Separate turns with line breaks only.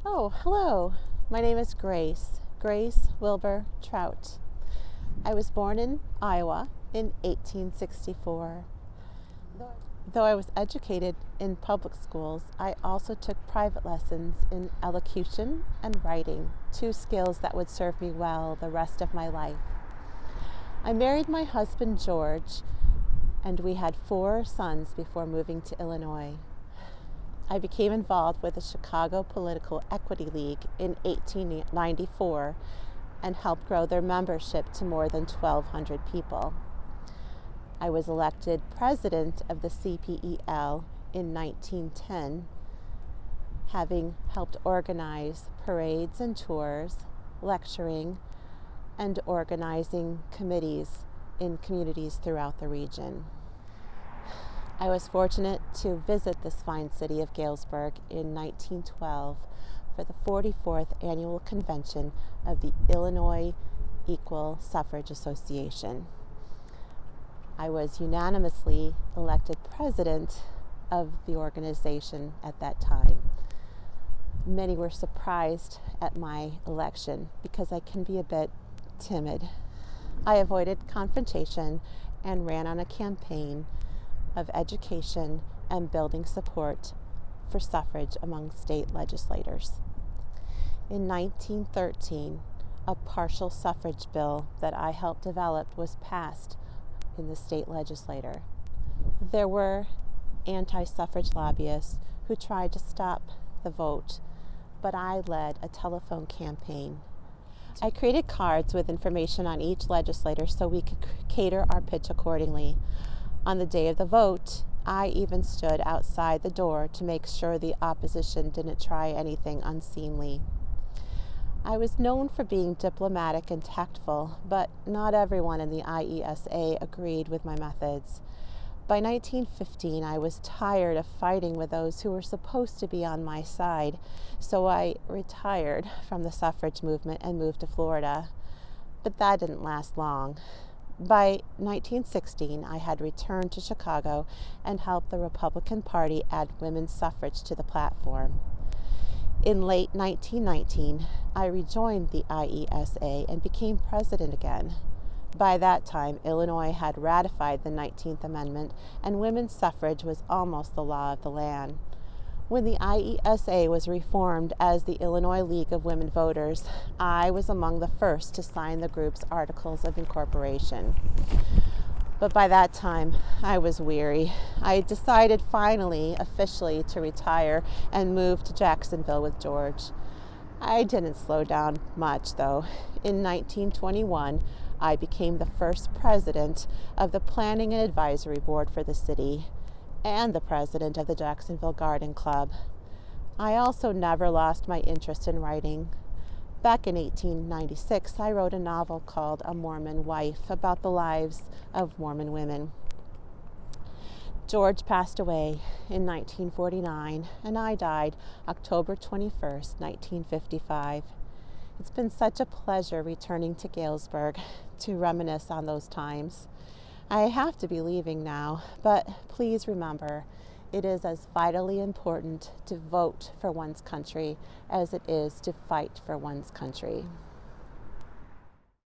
Oh, hello. My name is Grace Wilbur Trout. I was born in Iowa in 1864. Though I was educated in public schools, I also took private lessons in elocution and writing, two skills that would serve me well the rest of my life. I married my husband George, and we had 4 sons before moving to Illinois. I became involved with the Chicago Political Equity League in 1894 and helped grow their membership to more than 1,200 people. I was elected president of the CPEL in 1910, having helped organize parades and tours, lecturing, and organizing committees in communities throughout the region. I was fortunate to visit this fine city of Galesburg in 1912 for the 44th annual convention of the Illinois Equal Suffrage Association. I was unanimously elected president of the organization at that time. Many were surprised at my election because I can be a bit timid. I avoided confrontation and ran on a campaign of education and building support for suffrage among state legislators. In 1913, a partial suffrage bill that I helped develop was passed in the state legislature. There were anti-suffrage lobbyists who tried to stop the vote, but I led a telephone campaign. I created cards with information on each legislator so we could cater our pitch accordingly. On the day of the vote, I even stood outside the door to make sure the opposition didn't try anything unseemly. I was known for being diplomatic and tactful, but not everyone in the IESA agreed with my methods. By 1915, I was tired of fighting with those who were supposed to be on my side, so I retired from the suffrage movement and moved to Florida. But that didn't last long. By 1916, I had returned to Chicago and helped the Republican Party add women's suffrage to the platform. In late 1919, I rejoined the IESA and became president again. By that time, Illinois had ratified the 19th Amendment, and women's suffrage was almost the law of the land. When the IESA was reformed as the Illinois League of Women Voters, I was among the first to sign the group's Articles of Incorporation. But by that time, I was weary. I decided finally, officially, to retire and move to Jacksonville with George. I didn't slow down much, though. In 1921, I became the first president of the Planning and Advisory Board for the city, and the president of the Jacksonville Garden Club. I also never lost my interest in writing. Back in 1896, I wrote a novel called A Mormon Wife about the lives of Mormon women. George passed away in 1949, and I died October 21st, 1955. It's been such a pleasure returning to Galesburg to reminisce on those times. I have to be leaving now, but please remember, it is as vitally important to vote for one's country as it is to fight for one's country.